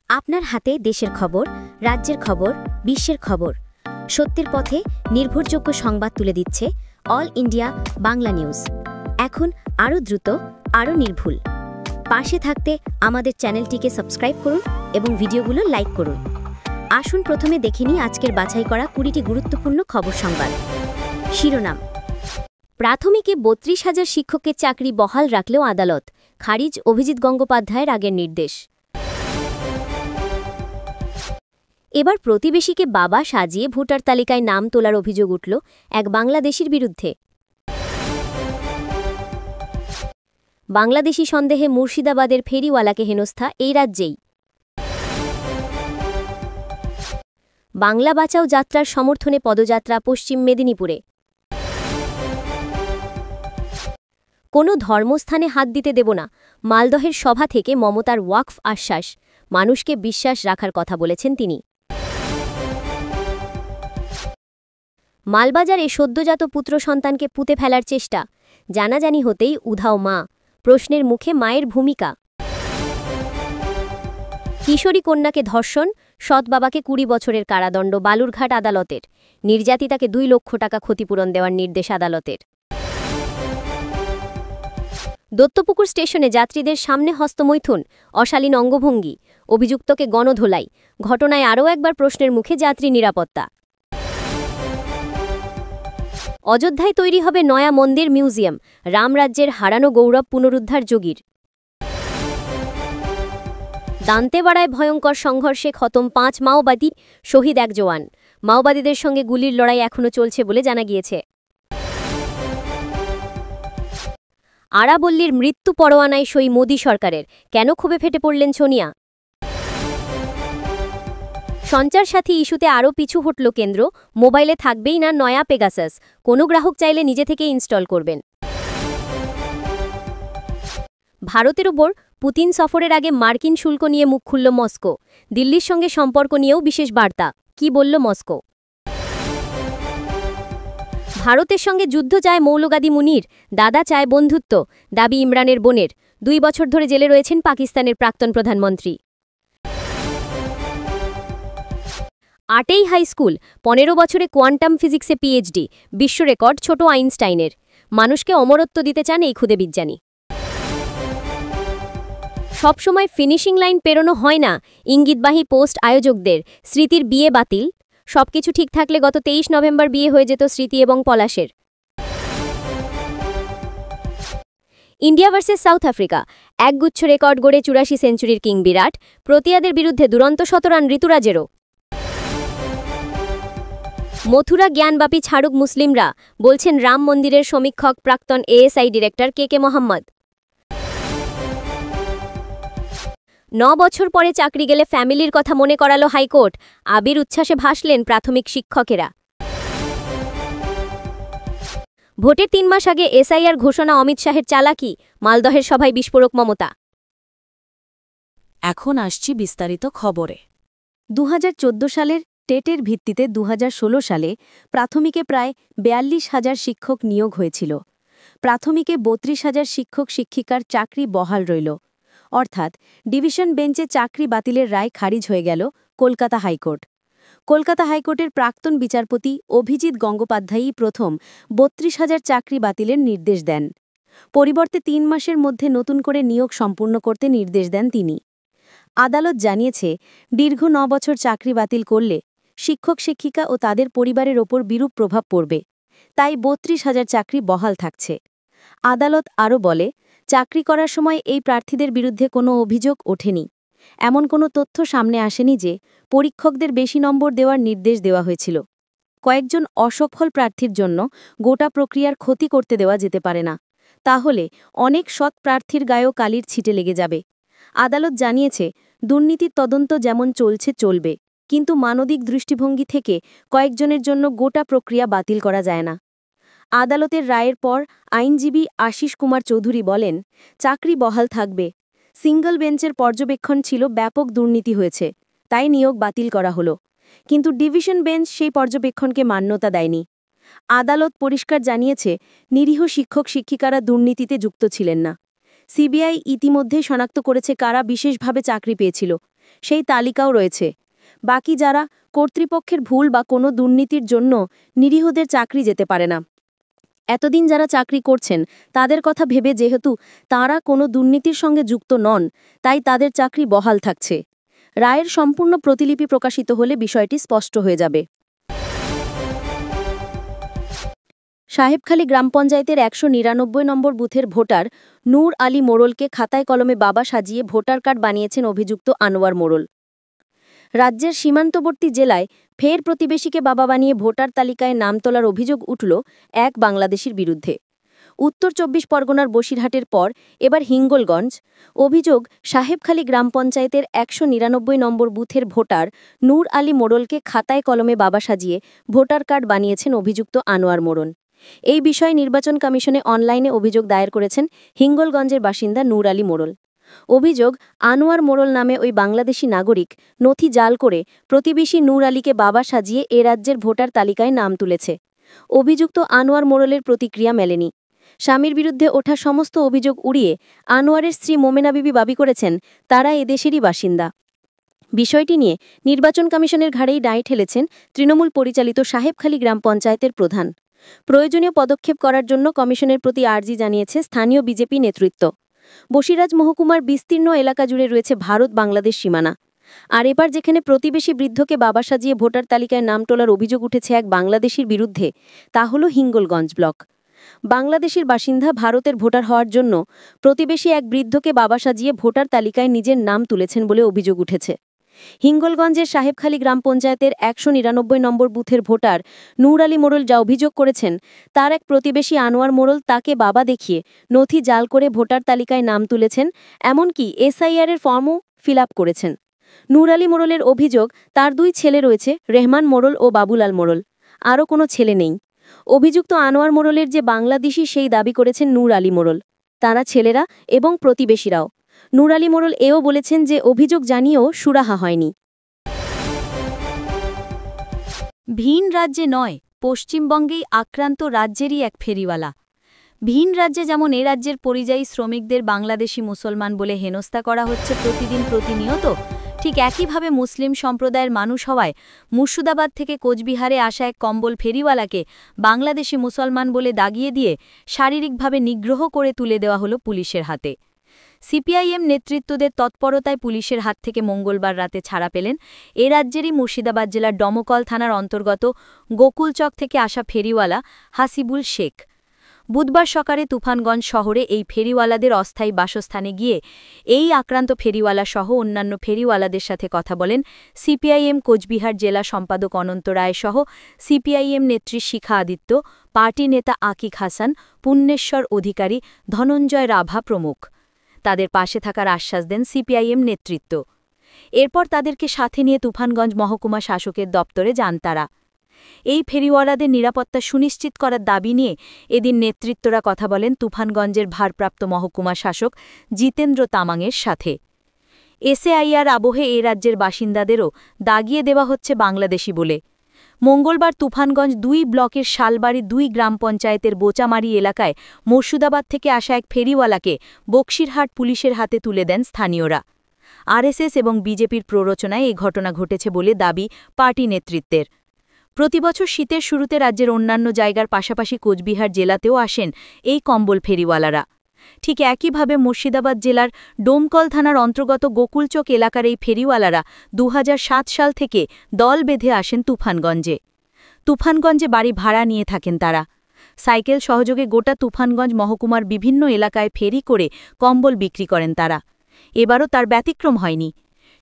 আপনার হাতে দেশের খবর, রাজ্যের খবর, বিশ্বের খবর। সত্যের পথে নির্ভরযোগ্য সংবাদ তুলে দিচ্ছে অল ইন্ডিয়া বাংলা নিউজ। এখন আরও দ্রুত, আরও নির্ভুল। পাশে থাকতে আমাদের চ্যানেলটিকে সাবস্ক্রাইব করুন এবং ভিডিওগুলো লাইক করুন। আসুন প্রথমে দেখে নিই আজকের বাছাই করা 20টি গুরুত্বপূর্ণ খবর সংবাদ। শিরোনাম: প্রাথমিকে 32,000 শিক্ষকের চাকরি বহাল রাখলেও আদালত, খারিজ অভিজিৎ গঙ্গোপাধ্যায়ের আগের নির্দেশ। এবার প্রতিবেশীকে বাবা সাজিয়ে ভোটার তালিকায় নাম তোলার অভিযোগ উঠল এক বাংলাদেশির বিরুদ্ধে। বাংলাদেশি সন্দেহে মুর্শিদাবাদের ফেরিওয়ালাকে হেনস্থা এই রাজ্যেই। বাংলা বাঁচাও যাত্রার সমর্থনে পদযাত্রা পশ্চিম মেদিনীপুরে। কোনো ধর্মস্থানে হাত দিতে দেব না, মালদহের সভা থেকে মমতার ওয়াকফ আশ্বাস। মানুষকে বিশ্বাস রাখার কথা বলেছেন তিনি। মালবাজারে সদ্যজাত পুত্র সন্তানকে পুঁতে ফেলার চেষ্টা, জানাজানি হতেই উধাও মা। প্রশ্নের মুখে মায়ের ভূমিকা। কিশোরী কন্যাকে ধর্ষণ, সৎ বাবাকে 20 বছরের কারাদণ্ড বালুরঘাট আদালতের। নির্যাতিতাকে 2 লক্ষ টাকা ক্ষতিপূরণ দেওয়ার নির্দেশ আদালতের। দত্তপুকুর স্টেশনে যাত্রীদের সামনে হস্তমৈথুন, অশালীন অঙ্গভঙ্গি, অভিযুক্তকে গণধোলাই। ঘটনায় আরও একবার প্রশ্নের মুখে যাত্রী নিরাপত্তা। অযোধ্যায় তৈরি হবে নয়া মন্দির মিউজিয়াম, রামরাজ্যের হারানো গৌরব পুনরুদ্ধার যোগীর। দান্তেওয়াড়ায় ভয়ঙ্কর সংঘর্ষে খতম 5 মাওবাদী, শহীদ 1 জওয়ান। মাওবাদীদের সঙ্গে গুলির লড়াই এখনও চলছে বলে জানা গিয়েছে। আরাবল্লীর মৃত্যু পরোয়ানায় সই মোদী সরকারের, কেন ক্ষোভে ফেটে পড়লেন সোনিয়া? সঞ্চার সাথী ইস্যুতে আরও পিছু হটল কেন্দ্র, মোবাইলে থাকবেই না নয়া পেগাসাস। কোনো গ্রাহক চাইলে নিজে থেকে ইনস্টল করবেন। ভারতের উপর পুতিন সফরের আগে মার্কিন শুল্ক নিয়ে মুখ খুলল মস্কো। দিল্লির সঙ্গে সম্পর্ক নিয়েও বিশেষ বার্তা, কি বলল মস্কো? ভারতের সঙ্গে যুদ্ধ চায় মৌলবাদী মুনির, দাদা চায় বন্ধুত্ব, দাবি ইমরানের বোনের। 2 বছর ধরে জেলে রয়েছেন পাকিস্তানের প্রাক্তন প্রধানমন্ত্রী। 8ই হাই স্কুল, 15 বছরে কোয়ান্টাম ফিজিক্সে পিএইচডি, বিশ্ব রেকর্ড ছোট আইনস্টাইনের। মানুষকে অমরত্ব দিতে চান এই ক্ষুদে বিজ্ঞানী। সবসময় ফিনিশিং লাইন পেরোনো হয় না, ইঙ্গিতবাহী পোস্ট আয়োজকদের। স্মৃতির বিয়ে বাতিল। সবকিছু ঠিক থাকলে গত 23 নভেম্বর বিয়ে হয়ে যেত স্মৃতি এবং পলাশের। ইন্ডিয়া ভার্সেস সাউথ আফ্রিকা, একগুচ্ছ রেকর্ড গড়ে 84 সেঞ্চুরির কিং বিরাট। প্রতিয়াদের বিরুদ্ধে দুরন্ত শতরান ঋতুরাজেরও। মথুরা জ্ঞানবাপী ছাড়ুক মুসলিমরা, বলছেন রাম মন্দিরের সমীক্ষক প্রাক্তন এএসআই ডিরেক্টর কে মোহাম্মদ। 9 বছর পরে চাকরি গেলে ফ্যামিলির কথা মনে করালো হাইকোর্ট। আবির উচ্ছ্বাসে ভাসলেন প্রাথমিক শিক্ষকেরা। ভোটের 3 মাস আগে এসআইআর ঘোষণা, অমিত শাহের চালাকি। মালদহের সভায় বিস্ফোরক মমতা। এখন আসছি বিস্তারিত খবরে। 2014 সালের টেটের ভিত্তিতে 2016 সালে প্রাথমিকে প্রায় 42,000 শিক্ষক নিয়োগ হয়েছিল। প্রাথমিকে 32,000 শিক্ষক শিক্ষিকার চাকরি বহাল রইল, অর্থাৎ ডিভিশন বেঞ্চে চাকরি বাতিলের রায় খারিজ হয়ে গেল কলকাতা হাইকোর্ট। কলকাতা হাইকোর্টের প্রাক্তন বিচারপতি অভিজিৎ গঙ্গোপাধ্যায়ই প্রথম 32,000 চাকরি বাতিলের নির্দেশ দেন। পরিবর্তে 3 মাসের মধ্যে নতুন করে নিয়োগ সম্পূর্ণ করতে নির্দেশ দেন তিনি। আদালত জানিয়েছে, দীর্ঘ 9 বছর চাকরি বাতিল করলে শিক্ষক শিক্ষিকা ও তাদের পরিবারের ওপর বিরূপ প্রভাব পড়বে, তাই 32,000 চাকরি বহাল থাকছে। আদালত আরও বলে, চাকরি করার সময় এই প্রার্থীদের বিরুদ্ধে কোনো অভিযোগ ওঠেনি। এমন কোনো তথ্য সামনে আসেনি যে পরীক্ষকদের বেশি নম্বর দেওয়ার নির্দেশ দেওয়া হয়েছিল। কয়েকজন অসফল প্রার্থীর জন্য গোটা প্রক্রিয়ার ক্ষতি করতে দেওয়া যেতে পারে না, তাহলে অনেক সৎ প্রার্থীর গায়েও কালির ছিটে লেগে যাবে। আদালত জানিয়েছে, দুর্নীতির তদন্ত যেমন চলছে চলবে, কিন্তু মানবিক দৃষ্টিভঙ্গি থেকে কয়েকজনের জন্য গোটা প্রক্রিয়া বাতিল করা যায় না। আদালতের রায়ের পর আইনজীবী আশিস কুমার চৌধুরী বলেন, চাকরি বহাল থাকবে। সিঙ্গল বেঞ্চের পর্যবেক্ষণ ছিল ব্যাপক দুর্নীতি হয়েছে, তাই নিয়োগ বাতিল করা হলো। কিন্তু ডিভিশন বেঞ্চ সেই পর্যবেক্ষণকে মান্যতা দেয়নি। আদালত পরিষ্কার জানিয়েছে, নিরীহ শিক্ষক শিক্ষিকারা দুর্নীতিতে যুক্ত ছিলেন না। সিবিআই ইতিমধ্যে শনাক্ত করেছে কারা বিশেষভাবে চাকরি পেয়েছিল। সেই তালিকাও রয়েছে। বাকি যারা কর্তৃপক্ষের ভুল বা কোনো দুর্নীতির জন্য নিরীহদের চাকরি যেতে পারে না। এতদিন যারা চাকরি করছেন তাদের কথা ভেবে যেহেতু তারা কোনো দুর্নীতির সঙ্গে যুক্ত নন, তাই তাদের চাকরি বহাল থাকছে। রায়ের সম্পূর্ণ প্রতিলিপি প্রকাশিত হলে বিষয়টি স্পষ্ট হয়ে যাবে। সাহেবখালী গ্রাম পঞ্চায়েতের ১৯৯ নম্বর বুথের ভোটার নূর আলী মোড়লকে খাতায় কলমে বাবা সাজিয়ে ভোটার কার্ড বানিয়েছেন অভিযুক্ত আনোয়ার মোড়ল। রাজ্যের সীমান্তবর্তী জেলায় ফের প্রতিবেশীকে বাবা বানিয়ে ভোটার তালিকায় নাম তোলার অভিযোগ উঠল এক বাংলাদেশির বিরুদ্ধে। উত্তর ২৪ পরগনার বসিরহাটের পর এবার হিঙ্গলগঞ্জ। অভিযোগ, সাহেবখালী গ্রাম পঞ্চায়েতের ১৯৯ নম্বর বুথের ভোটার নূর আলী মোড়লকে খাতায় কলমে বাবা সাজিয়ে ভোটার কার্ড বানিয়েছেন অভিযুক্ত আনোয়ার মোড়ল। এই বিষয়ে নির্বাচন কমিশনে অনলাইনে অভিযোগ দায়ের করেছেন হিঙ্গলগঞ্জের বাসিন্দা নূর আলী মোড়ল। অভিযোগ, আনোয়ার মোড়ল নামে ওই বাংলাদেশি নাগরিক নথি জাল করে প্রতিবেশী নূর আলীকে বাবা সাজিয়ে এ রাজ্যের ভোটার তালিকায় নাম তুলেছে। অভিযুক্ত আনোয়ার মোড়লের প্রতিক্রিয়া মেলেনি। স্বামীর বিরুদ্ধে ওঠা সমস্ত অভিযোগ উড়িয়ে আনোয়ারের স্ত্রী মোমেনা বিবি দাবি করেছেন তারা এদেশেরই বাসিন্দা। বিষয়টি নিয়ে নির্বাচন কমিশনের ঘাড়েই দায় ঠেলেছেন তৃণমূল পরিচালিত সাহেবখালী গ্রাম পঞ্চায়েতের প্রধান। প্রয়োজনীয় পদক্ষেপ করার জন্য কমিশনের প্রতি আর্জি জানিয়েছে স্থানীয় বিজেপি নেতৃত্ব। বসিরহাট মহকুমার বিস্তীর্ণ এলাকা জুড়ে রয়েছে ভারত-বাংলাদেশ সীমানা। আর এবার যেখানে প্রতিবেশী বৃদ্ধকে বাবা সাজিয়ে ভোটার তালিকায় নাম তোলার অভিযোগ উঠেছে এক বাংলাদেশির বিরুদ্ধে, তা হল হিঙ্গলগঞ্জ ব্লক। বাংলাদেশের বাসিন্দা ভারতের ভোটার হওয়ার জন্য প্রতিবেশী এক বৃদ্ধকে বাবা সাজিয়ে ভোটার তালিকায় নিজের নাম তুলেছেন বলে অভিযোগ উঠেছে। হিঙ্গলগঞ্জের সাহেবখালী গ্রাম পঞ্চায়েতের ১৯৯ নম্বর বুথের ভোটার নূর আলী মোড়ল যা অভিযোগ করেছেন, তার এক প্রতিবেশী আনোয়ার মোড়ল তাকে বাবা দেখিয়ে নথি জাল করে ভোটার তালিকায় নাম তুলেছেন, এমনকি এসআইআর-এর ফর্মও ফিল আপ করেছেন। নূর আলী মোড়লের অভিযোগ, তার ২ ছেলে রয়েছে, রেহমান মোড়ল ও বাবুলাল মোড়ল। আরও কোনো ছেলে নেই। অভিযুক্ত আনোয়ার মোড়লের যে বাংলাদেশি সেই দাবি করেছেন নূর আলী মোড়ল, তারা ছেলেরা এবং প্রতিবেশীরাও। নূর আলী মোড়ল এও বলেছেন যে অভিযোগ জানিয়েও সুরাহা হয়নি। ভিন রাজ্যে নয়, পশ্চিমবঙ্গেই আক্রান্ত রাজ্যেরই এক ফেরিওয়ালা। ভিন রাজ্যে যেমন এ রাজ্যের পরিযায়ী শ্রমিকদের বাংলাদেশি মুসলমান বলে হেনস্থা করা হচ্ছে প্রতিনিয়ত, ঠিক একইভাবে মুসলিম সম্প্রদায়ের মানুষ হওয়ায় মুর্শিদাবাদ থেকে কোচবিহারে আসা এক কম্বল ফেরিওয়ালাকে বাংলাদেশি মুসলমান বলে দাগিয়ে দিয়ে শারীরিকভাবে নিগ্রহ করে তুলে দেওয়া হলো পুলিশের হাতে। সিপিআইএম নেতৃত্বদের তৎপরতায় পুলিশের হাত থেকে মঙ্গলবার রাতে ছাড়া পেলেন এ রাজ্যেরই মুর্শিদাবাদ জেলার ডমকল থানার অন্তর্গত গোকুলচক থেকে আসা ফেরিওয়ালা হাসিবুল শেখ। বুধবার সকালে তুফানগঞ্জ শহরে এই ফেরিওয়ালাদের অস্থায়ী বাসস্থানে গিয়ে এই আক্রান্ত ফেরিওয়ালা সহ অন্যান্য ফেরিওয়ালাদের সাথে কথা বলেন সিপিআইএম কোচবিহার জেলা সম্পাদক অনন্ত রায় সহ সিপিআইএম নেত্রী শিখা আদিত্য, পার্টি নেতা আকিক হাসান, পুণ্যেশ্বর অধিকারী, ধনঞ্জয় রাভা প্রমুখ। তাদের পাশে থাকার আশ্বাস দেন সিপিআইএম নেতৃত্ব। এরপর তাদেরকে সাথে নিয়ে তুফানগঞ্জ মহকুমা শাসকের দপ্তরে যান তারা। এই ফেরিওয়ালাদের নিরাপত্তা সুনিশ্চিত করার দাবি নিয়ে এদিন নেতৃত্বরা কথা বলেন তুফানগঞ্জের ভারপ্রাপ্ত মহকুমা শাসক জিতেন্দ্র তামাংয়ের সাথে। এসআইআর আবহে এ রাজ্যের বাসিন্দাদেরও দাগিয়ে দেওয়া হচ্ছে বাংলাদেশি বলে। মঙ্গলবার তুফানগঞ্জ ২ ব্লকের শালবাড়ি ২ গ্রাম পঞ্চায়েতের বোচামারি এলাকায় মুর্শিদাবাদ থেকে আসা এক ফেরিওয়ালাকে বক্সিরহাট পুলিশের হাতে তুলে দেন স্থানীয়রা। আরএসএস এবং বিজেপির প্ররোচনায় এই ঘটনা ঘটেছে বলে দাবি পার্টি নেতৃত্বের। প্রতিবছর শীতের শুরুতে রাজ্যের অন্যান্য জায়গার পাশাপাশি কোচবিহার জেলাতেও আসেন এই কম্বল ফেরিওয়ালারা। ঠিক একইভাবে মুর্শিদাবাদ জেলার ডোমকল থানার অন্তর্গত গোকুলচক এলাকার এই ফেরিওয়ালারা ২০০৭ সাল থেকে দল বেঁধে আসেন তুফানগঞ্জে বাড়ি ভাড়া নিয়ে থাকেন তারা। সাইকেল সহযোগে গোটা তুফানগঞ্জ মহকুমার বিভিন্ন এলাকায় ফেরি করে কম্বল বিক্রি করেন তারা। এবারও তার ব্যতিক্রম হয়নি।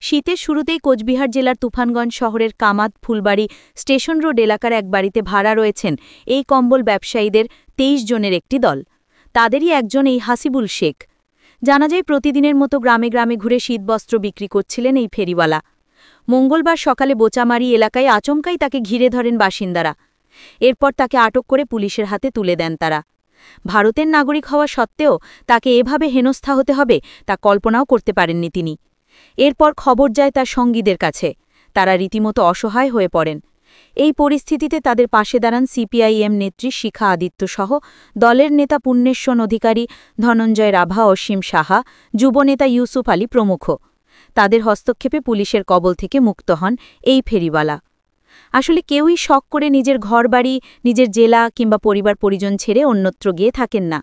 শীতের শুরুতেই কোচবিহার জেলার তুফানগঞ্জ শহরের কামাত ফুলবাড়ি স্টেশন রোড এলাকার এক বাড়িতে ভাড়া রয়েছেন এই কম্বল ব্যবসায়ীদের ২৩ জনের একটি দল। তাদেরই একজন এই হাসিবুল শেখ। জানা যায় প্রতিদিনের মতো গ্রামে গ্রামে ঘুরে শীতবস্ত্র বিক্রি করছিলেন এই ফেরিওয়ালা। মঙ্গলবার সকালে বোচামারি এলাকায় আচমকাই তাকে ঘিরে ধরেন বাসিন্দারা। এরপর তাকে আটক করে পুলিশের হাতে তুলে দেন তারা। ভারতের নাগরিক হওয়া সত্ত্বেও তাকে এভাবে হেনস্থা হতে হবে তা কল্পনাও করতে পারেননি তিনি। এরপর খবর যায় তার সঙ্গীদের কাছে। তারা রীতিমতো অসহায় হয়ে পড়েন। এই পরিস্থিতিতে তাদের পাশে দাঁড়ান সিপিআইএম নেত্রী শিখা আদিত্য সহ দলের নেতা পুণ্যেশ্বর অধিকারী, ধনঞ্জয় রাভা, অসীম সাহা, যুবনেতা ইউসুফ আলী প্রমুখ। তাদের হস্তক্ষেপে পুলিশের কবল থেকে মুক্ত হন এই ফেরিওয়ালা। আসলে কেউই শখ করে নিজের ঘরবাড়ি, নিজের জেলা কিংবা পরিবার পরিজন ছেড়ে অন্যত্র গিয়ে থাকেন না।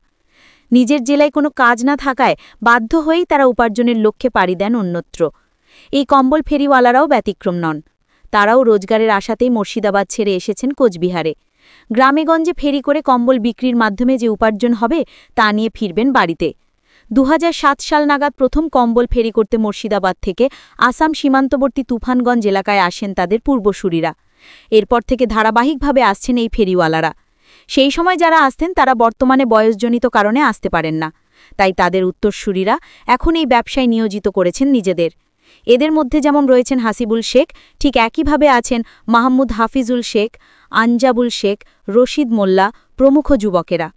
নিজের জেলায় কোনো কাজ না থাকায় বাধ্য হয়েই তারা উপার্জনের লক্ষ্যে পাড়ি দেন অন্যত্র। এই কম্বল ফেরিওয়ালারাও ব্যতিক্রম নন। তারাও রোজগারের আশাতেই মুর্শিদাবাদ ছেড়ে এসেছেন কোচবিহারে। গ্রামেগঞ্জে ফেরি করে কম্বল বিক্রির মাধ্যমে যে উপার্জন হবে তা নিয়ে ফিরবেন বাড়িতে। 2007 সাল নাগাদ প্রথম কম্বল ফেরি করতে মুর্শিদাবাদ থেকে আসাম সীমান্তবর্তী তুফানগঞ্জ এলাকায় আসেন তাদের পূর্বসূরিরা। এরপর থেকে ধারাবাহিকভাবে আসছেন এই ফেরিওয়ালারা। সেই সময় যারা আসতেন তারা বর্তমানে বয়সজনিত কারণে আসতে পারেন না, তাই তাদের উত্তরসূরিরা এখন এই ব্যবসায় নিয়োজিত করেছেন নিজেদের। এদের মধ্যে যেমন রয়েছেন হাসিবুল শেখ, ঠিক একইভাবে আছেন মাহমুদ হাফিজুল শেখ, আঞ্জাবুল শেখ, রশিদ মোল্লা প্রমুখ যুবকেরা।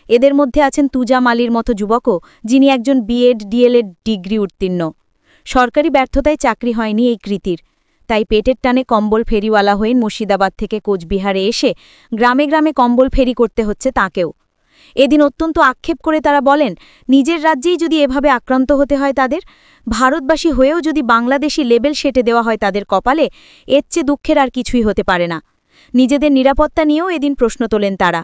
এদের মধ্যে আছেন তুজাম আলীর মতো যুবকও, যিনি একজন বিএড ডিএলএড ডিগ্রি উত্তীর্ণ। সরকারি ব্যর্থতায় চাকরি হয়নি এই কৃতির, তাই পেটের টানে কম্বল ফেরিওয়ালা হয়ে মুর্শিদাবাদ থেকে কোচবিহারে এসে গ্রামে গ্রামে কম্বল ফেরি করতে হচ্ছে তাঁকেও। এদিন অত্যন্ত আক্ষেপ করে তারা বলেন, নিজের রাজ্যেই যদি এভাবে আক্রান্ত হতে হয় তাদের, ভারতবাসী হয়েও যদি বাংলাদেশি লেবেল সেটে দেওয়া হয় তাদের কপালে, এর চেয়ে দুঃখের আর কিছুই হতে পারে না। নিজেদের নিরাপত্তা নিয়েও এদিন প্রশ্ন তোলেন তারা।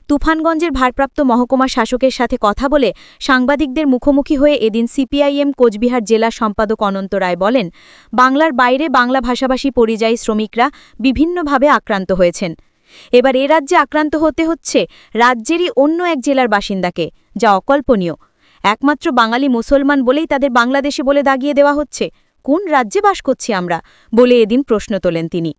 তুফানগঞ্জের ভারপ্রাপ্ত মহকুমা শাসকের সাথে কথা বলে সাংবাদিকদের মুখোমুখি হয়ে এদিন সিপিআইএম কোচবিহার জেলা সম্পাদক অনন্ত রায় বলেন, বাংলার বাইরে বাংলা ভাষাভাষী পরিযায়ী শ্রমিকরা বিভিন্নভাবে আক্রান্ত হয়েছেন। এবার এ রাজ্যে আক্রান্ত হতে হচ্ছে রাজ্যেরই অন্য এক জেলার বাসিন্দাকে, যা অকল্পনীয়। একমাত্র বাঙালি মুসলমান বলেই তাদের বাংলাদেশে বলে দাগিয়ে দেওয়া হচ্ছে। কোন রাজ্যে বাস করছি আমরা বলে এদিন প্রশ্ন তোলেন তিনি।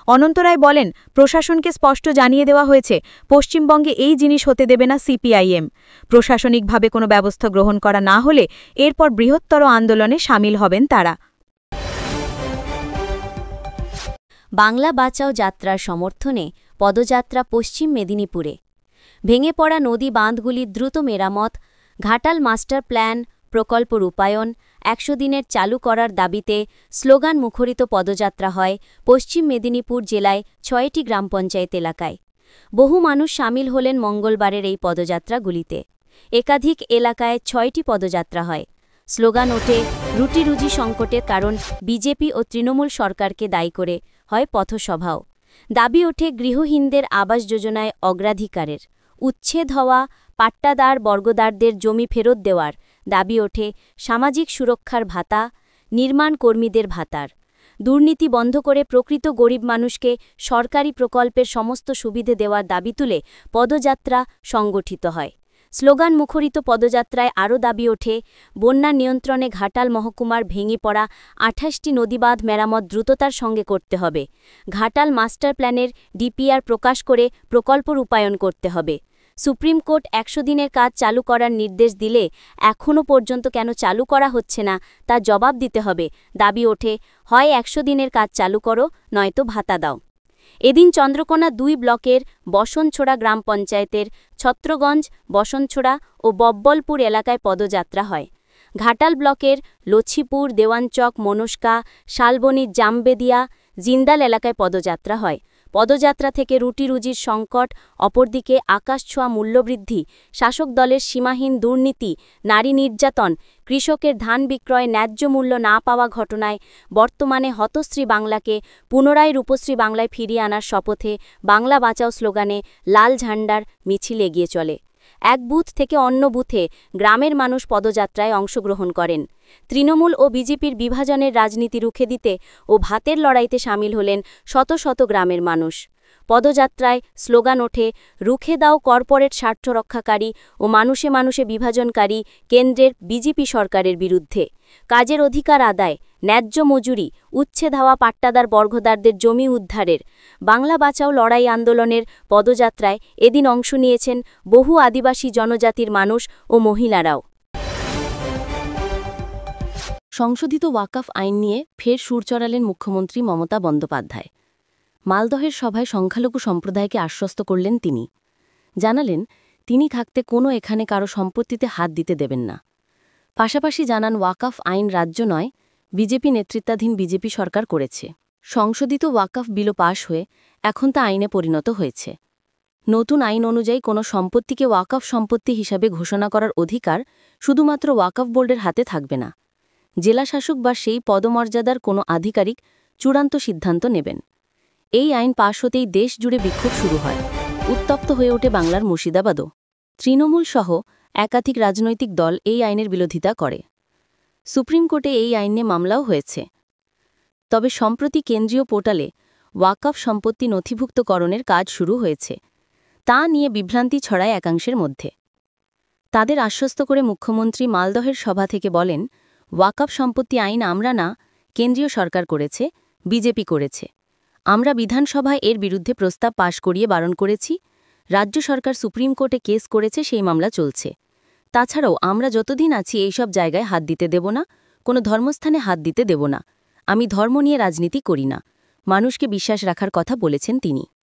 অনন্ত রায় বলেন, প্রশাসনকে স্পষ্ট জানিয়ে দেওয়া হয়েছে পশ্চিমবঙ্গে এই জিনিস হতে দেবে না সিপিআইএম। প্রশাসনিকভাবে কোনো ব্যবস্থা গ্রহণ করা না হলে এরপর বৃহত্তর আন্দোলনে সামিল হবেন তারা। বাংলা বাঁচাও যাত্রার সমর্থনে পদযাত্রা পশ্চিম মেদিনীপুরে। ভেঙে পড়া নদী বাঁধগুলির দ্রুত মেরামত, ঘাটাল মাস্টার প্ল্যান প্রকল্প রূপায়ণ, 100 দিনের চালু করার দাবিতে স্লোগান মুখরিত পদযাত্রা হয় পশ্চিম মেদিনীপুর জেলায় 6টি গ্রাম পঞ্চায়েত এলাকায়। বহু মানুষ সামিল হলেন মঙ্গলবারের এই পদযাত্রাগুলিতে। একাধিক এলাকায় 6টি পদযাত্রা হয়। স্লোগান ওঠে, রুটি রুজি সংকটের কারণ বিজেপি ও তৃণমূল সরকারকে দায়ী করে হয় পথসভাও। দাবি ওঠে গৃহহীনদের আবাস যোজনায় অগ্রাধিকারের, উচ্ছেদ হওয়া পাট্টাদার বর্গদারদের জমি ফেরত দেওয়ার দাবি ওঠে, সামাজিক সুরক্ষার ভাতা, নির্মাণ কর্মীদের ভাতার। দুর্নীতি বন্ধ করে প্রকৃত গরিব মানুষকে সরকারি প্রকল্পের সমস্ত সুবিধে দেওয়ার দাবি তুলে পদযাত্রা সংগঠিত হয়। স্লোগান মুখরিত পদযাত্রায় আরও দাবি ওঠে, বন্যা নিয়ন্ত্রণে ঘাটাল মহকুমার ভেঙে পড়া 28টি নদীবাঁধ মেরামত দ্রুততার সঙ্গে করতে হবে। ঘাটাল মাস্টার প্ল্যানের ডিপিআর প্রকাশ করে প্রকল্প রূপায়ণ করতে হবে। সুপ্রিম কোর্ট 100 দিনের কাজ চালু করার নির্দেশ দিলে এখনও পর্যন্ত কেন চালু করা হচ্ছে না তা জবাব দিতে হবে। দাবি ওঠে, হয় 100 দিনের কাজ চালু করো, নয়তো ভাতা দাও। এদিন চন্দ্রকোনা 2 ব্লকের বসনছোড়া গ্রাম পঞ্চায়েতের ছত্রগঞ্জ, বসনছোড়া ও বব্বলপুর এলাকায় পদযাত্রা হয়। ঘাটাল ব্লকের লছিপুর, দেওয়ানচক, মনস্কা, শালবনী, জামবেদিয়া, জিন্দাল এলাকায় পদযাত্রা হয়। পদযাত্রা থেকে রুটি রুজির সংকট, অপরদিকে আকাশছোঁয়া মূল্যবৃদ্ধি, শাসক দলের সীমাহীন দুর্নীতি, নারী নির্যাতন, কৃষকের ধান বিক্রয় ন্যায্য মূল্য না পাওয়া ঘটনায় বর্তমানে হতশ্রী বাংলাকে পুনরায় রূপশ্রী বাংলায় ফিরিয়ে আনার শপথে বাংলা বাঁচাও স্লোগানে লাল ঝান্ডার মিছিল এগিয়ে চলে। এক বুথ থেকে অন্য বুথে গ্রামের মানুষ পদযাত্রায় অংশগ্রহণ করেন। তৃণমূল ও বিজেপির বিভাজনের রাজনীতি রুখে দিতে ও ভাতের লড়াইতে সামিল হলেন শত শত গ্রামের মানুষ। পদযাত্রায় স্লোগান ওঠে, রুখে দাও কর্পোরেট স্বার্থ রক্ষাকারী ও মানুষে মানুষে বিভাজনকারী কেন্দ্রের বিজেপি সরকারের বিরুদ্ধে। কাজের অধিকার আদায়, ন্যায্য মজুরি, উচ্ছেদ হওয়া পাট্টাদার বর্গদারদের জমি উদ্ধারের। বাংলা বাঁচাও লড়াই আন্দোলনের পদযাত্রায় এদিন অংশ নিয়েছেন বহু আদিবাসী জনজাতির মানুষ ও মহিলারাও। সংশোধিত ওয়াকফ আইন নিয়ে ফের সুর চড়ালেন মুখ্যমন্ত্রী মমতা বন্দ্যোপাধ্যায়। মালদহের সভায় সংখ্যালঘু সম্প্রদায়কে আশ্বস্ত করলেন তিনি। জানালেন, তিনি থাকতে কোনো এখানে কারো সম্পত্তিতে হাত দিতে দেবেন না। পাশাপাশি জানান, ওয়াকফ আইন রাজ্য নয়, বিজেপি নেতৃত্বাধীন বিজেপি সরকার করেছে। সংশোধিত ওয়াকফ বিলও পাশ হয়ে এখন তা আইনে পরিণত হয়েছে। নতুন আইন অনুযায়ী কোনো সম্পত্তিকে ওয়াকফ সম্পত্তি হিসাবে ঘোষণা করার অধিকার শুধুমাত্র ওয়াকফ বোর্ডের হাতে থাকবে না। জেলাশাসক বা সেই পদমর্যাদার কোনো আধিকারিক চূড়ান্ত সিদ্ধান্ত নেবেন। এই আইন পাশ হতেই দেশ জুড়ে বিক্ষোভ শুরু হয়। উত্তপ্ত হয়ে ওঠে বাংলার মুর্শিদাবাদও। তৃণমূল সহ একাধিক রাজনৈতিক দল এই আইনের বিরোধিতা করে। সুপ্রিম কোর্টে এই আইন নিয়ে মামলাও হয়েছে। তবে সম্প্রতি কেন্দ্রীয় পোর্টালে ওয়াকফ সম্পত্তি নথিভুক্তকরণের কাজ শুরু হয়েছে। তা নিয়ে বিভ্রান্তি ছড়ায় একাংশের মধ্যে। তাদের আশ্বস্ত করে মুখ্যমন্ত্রী মালদহের সভা থেকে বলেন, ওয়াকফ সম্পত্তি আইন আমরা না, কেন্দ্রীয় সরকার করেছে, বিজেপি করেছে। আমরা বিধানসভায় এর বিরুদ্ধে প্রস্তাব পাশ করিয়ে বারণ করেছি। রাজ্য সরকার সুপ্রিম কোর্টে কেস করেছে, সেই মামলা চলছে। তাছাড়াও আমরা যতদিন আছি এইসব জায়গায় হাত দিতে দেব না, কোনো ধর্মস্থানে হাত দিতে দেব না। আমি ধর্ম নিয়ে রাজনীতি করি না। মানুষকে বিশ্বাস রাখার কথা বলেছেন তিনি।